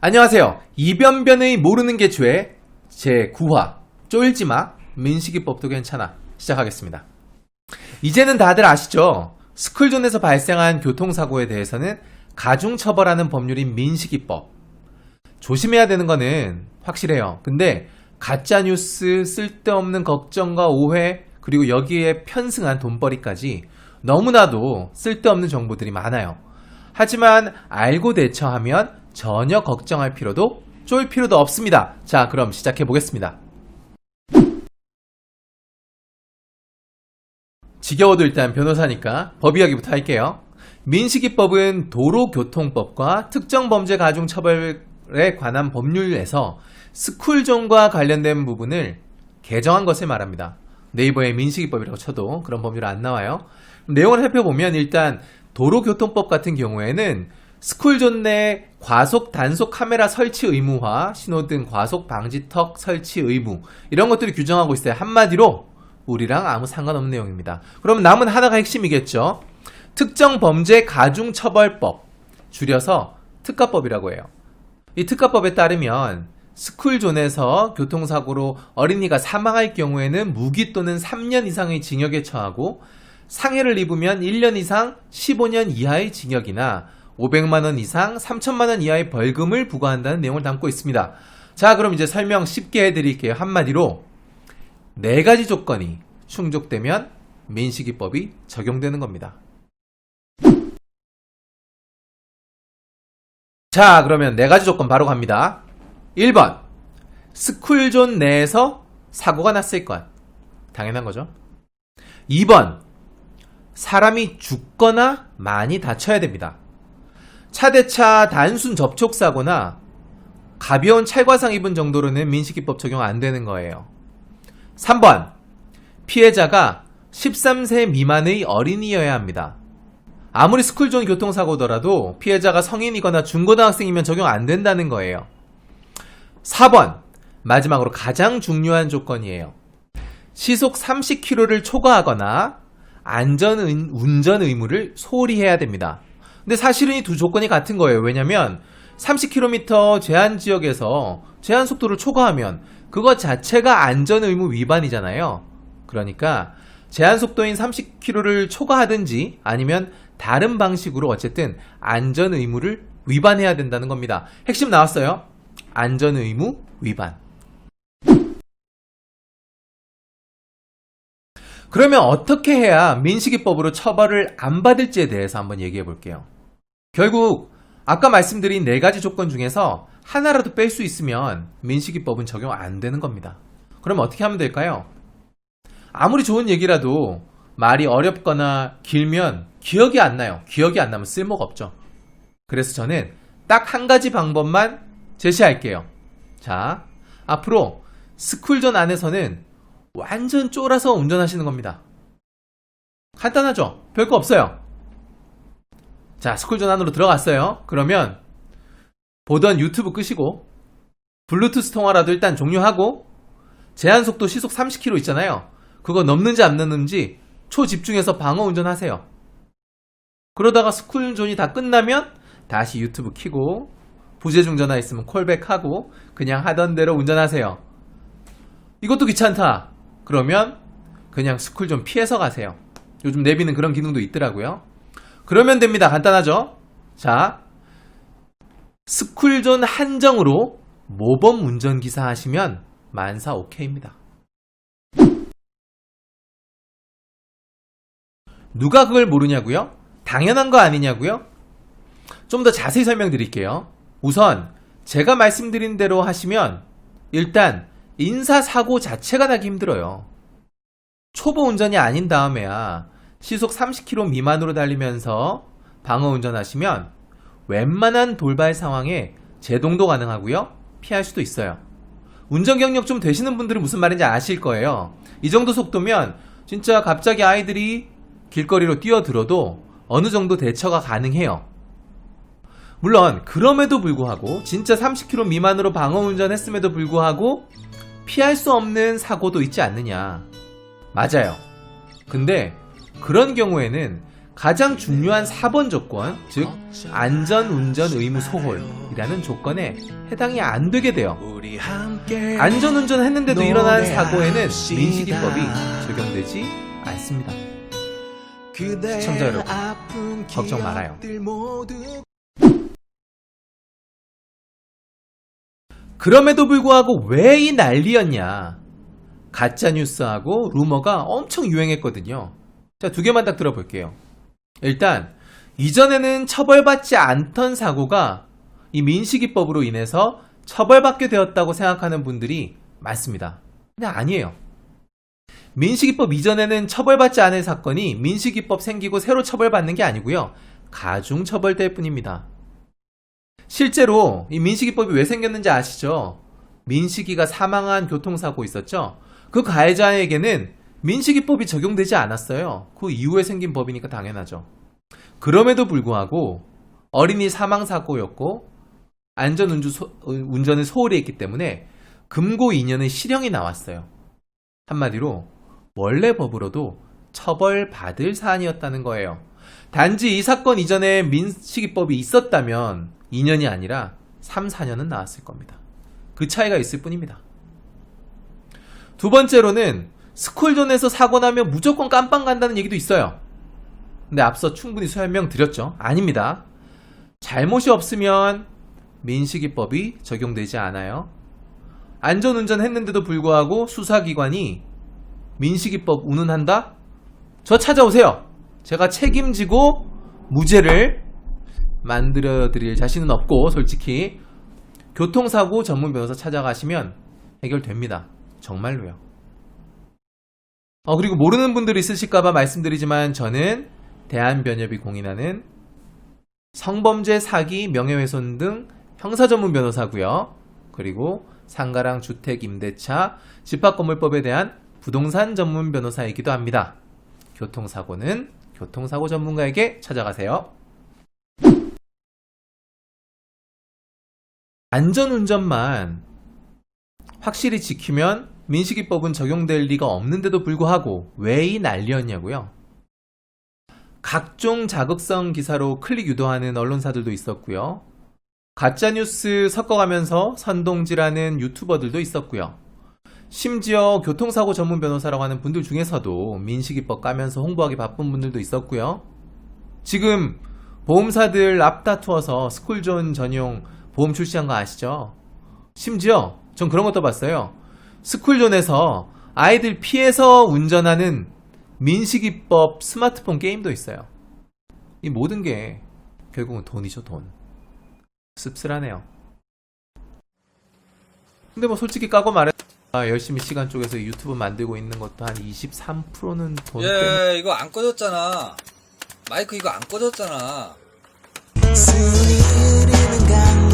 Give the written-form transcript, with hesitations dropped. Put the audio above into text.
안녕하세요. 이변변의 모르는 게 죄 제9화 쫄지마 민식이법도 괜찮아 시작하겠습니다. 이제는 다들 아시죠? 스쿨존에서 발생한 교통사고에 대해서는 가중처벌하는 법률인 민식이법. 조심해야 되는 거는 확실해요. 근데 가짜뉴스, 쓸데없는 걱정과 오해, 그리고 여기에 편승한 돈벌이까지 너무나도 쓸데없는 정보들이 많아요. 하지만 알고 대처하면 전혀 걱정할 필요도 쫄 필요도 없습니다. 자, 그럼 시작해 보겠습니다. 지겨워도 일단 변호사니까 법 이야기부터 할게요. 민식이법은 도로교통법과 특정범죄 가중처벌에 관한 법률에서 스쿨존과 관련된 부분을 개정한 것을 말합니다. 네이버에 민식이법이라고 쳐도 그런 법률 안 나와요. 내용을 살펴보면 일단 도로교통법 같은 경우에는 스쿨존 내 과속 단속 카메라 설치 의무화, 신호등 과속 방지턱 설치 의무, 이런 것들을 규정하고 있어요. 한마디로 우리랑 아무 상관없는 내용입니다. 그럼 남은 하나가 핵심이겠죠. 특정범죄 가중처벌법, 줄여서 특가법이라고 해요. 이 특가법에 따르면 스쿨존에서 교통사고로 어린이가 사망할 경우에는 무기 또는 3년 이상의 징역에 처하고, 상해를 입으면 1년 이상 15년 이하의 징역이나 500만원 이상 3천만원 이하의 벌금을 부과한다는 내용을 담고 있습니다. 자, 그럼 이제 설명 쉽게 해드릴게요. 한마디로 4가지 조건이 충족되면 민식이법이 적용되는 겁니다. 자, 그러면 4가지 조건 바로 갑니다. 1번, 스쿨존 내에서 사고가 났을 것. 당연한 거죠. 2번, 사람이 죽거나 많이 다쳐야 됩니다. 차대차 단순 접촉사고나 가벼운 찰과상 입은 정도로는 민식이법 적용 안 되는 거예요. 3번, 피해자가 13세 미만의 어린이여야 합니다. 아무리 스쿨존 교통사고더라도 피해자가 성인이거나 중고등학생이면 적용 안 된다는 거예요. 4번, 마지막으로 가장 중요한 조건이에요. 시속 30km를 초과하거나 안전운전 의무를 소홀히 해야 됩니다. 근데 사실은 이 두 조건이 같은 거예요. 왜냐면 30km 제한지역에서 제한속도를 초과하면 그것 자체가 안전의무 위반이잖아요. 그러니까 제한속도인 30km를 초과하든지 아니면 다른 방식으로 어쨌든 안전의무를 위반해야 된다는 겁니다. 핵심 나왔어요. 안전의무 위반. 그러면 어떻게 해야 민식이법으로 처벌을 안 받을지에 대해서 한번 얘기해 볼게요. 결국 아까 말씀드린 4가지 조건 중에서 하나라도 뺄 수 있으면 민식이법은 적용 안 되는 겁니다. 그럼 어떻게 하면 될까요? 아무리 좋은 얘기라도 말이 어렵거나 길면 기억이 안 나요. 기억이 안 나면 쓸모가 없죠. 그래서 저는 딱 한 가지 방법만 제시할게요. 자, 앞으로 스쿨존 안에서는 완전 쫄아서 운전하시는 겁니다. 간단하죠? 별거 없어요. 자, 스쿨존 안으로 들어갔어요. 그러면 보던 유튜브 끄시고 블루투스 통화라도 일단 종료하고, 제한속도 시속 30km 있잖아요. 그거 넘는지 안 넘는지 초집중해서 방어 운전하세요. 그러다가 스쿨존이 다 끝나면 다시 유튜브 켜고 부재중 전화 있으면 콜백하고 그냥 하던 대로 운전하세요. 이것도 귀찮다. 그러면 그냥 스쿨존 피해서 가세요. 요즘 내비는 그런 기능도 있더라고요. 그러면 됩니다. 간단하죠? 자, 스쿨존 한정으로 모범 운전기사 하시면 만사 오케이입니다. 누가 그걸 모르냐고요? 당연한 거 아니냐고요? 좀 더 자세히 설명드릴게요. 우선 제가 말씀드린 대로 하시면 일단 인사사고 자체가 나기 힘들어요. 초보 운전이 아닌 다음에야 시속 30km 미만으로 달리면서 방어 운전하시면 웬만한 돌발 상황에 제동도 가능하고요. 피할 수도 있어요. 운전 경력 좀 되시는 분들은 무슨 말인지 아실 거예요. 이 정도 속도면 진짜 갑자기 아이들이 길거리로 뛰어들어도 어느 정도 대처가 가능해요. 물론 그럼에도 불구하고 진짜 30km 미만으로 방어 운전했음에도 불구하고 피할 수 없는 사고도 있지 않느냐. 맞아요. 근데 그런 경우에는 가장 중요한 4번 조건, 즉 안전운전 의무 소홀, 이라는 조건에 해당이 안 되게 돼요. 우리 함께 안전운전 했는데도 일어난 사고에는 노래합시다. 민식이법이 적용되지 않습니다. 시청자 여러분, 걱정 말아요. 그럼에도 불구하고 왜 이 난리였냐? 가짜뉴스하고 루머가 엄청 유행했거든요. 자, 두 개만 딱 들어볼게요. 일단 이전에는 처벌받지 않던 사고가 이 민식이법으로 인해서 처벌받게 되었다고 생각하는 분들이 많습니다. 근데 아니에요. 민식이법 이전에는 처벌받지 않은 사건이 민식이법 생기고 새로 처벌받는 게 아니고요. 가중처벌될 뿐입니다. 실제로 이 민식이법이 왜 생겼는지 아시죠? 민식이가 사망한 교통사고 있었죠? 그 가해자에게는 민식이법이 적용되지 않았어요. 그 이후에 생긴 법이니까 당연하죠. 그럼에도 불구하고 어린이 사망사고였고 안전운전을 소홀히 했기 때문에 금고 2년의 실형이 나왔어요. 한마디로 원래 법으로도 처벌받을 사안이었다는 거예요. 단지 이 사건 이전에 민식이법이 있었다면 2년이 아니라 3, 4년은 나왔을 겁니다. 그 차이가 있을 뿐입니다. 두 번째로는 스쿨존에서 사고 나면 무조건 깜빵 간다는 얘기도 있어요. 근데 앞서 충분히 설명드렸죠. 아닙니다. 잘못이 없으면 민식이법이 적용되지 않아요. 안전운전 했는데도 불구하고 수사기관이 민식이법 운운한다? 저 찾아오세요. 제가 책임지고 무죄를 만들어 드릴 자신은 없고, 솔직히 교통사고 전문 변호사 찾아가시면 해결됩니다. 정말로요. 그리고 모르는 분들이 있으실까봐 말씀드리지만 저는 대한변협이 공인하는 성범죄, 사기, 명예훼손 등 형사 전문 변호사고요. 그리고 상가랑 주택, 임대차, 집합건물법에 대한 부동산 전문 변호사이기도 합니다. 교통사고는 교통사고 전문가에게 찾아가세요. 안전운전만 확실히 지키면 민식이법은 적용될 리가 없는데도 불구하고 왜 이 난리였냐고요? 각종 자극성 기사로 클릭 유도하는 언론사들도 있었고요. 가짜뉴스 섞어가면서 선동질하는 유튜버들도 있었고요. 심지어 교통사고 전문 변호사라고 하는 분들 중에서도 민식이법 까면서 홍보하기 바쁜 분들도 있었고요. 지금 보험사들 앞다투어서 스쿨존 전용 보험 출시한 거 아시죠? 심지어 전 그런 것도 봤어요. 스쿨존에서 아이들 피해서 운전하는 민식이법 스마트폰 게임도 있어요. 이 모든 게 결국은 돈이죠, 돈. 씁쓸하네요. 근데 뭐 솔직히 까고 말해 열심히 시간 쪼개서 유튜브 만들고 있는 것도 한 23%는 돈 때문에. 이거 안 꺼졌잖아. 마이크 이거 안 꺼졌잖아. 술이 흐르는 강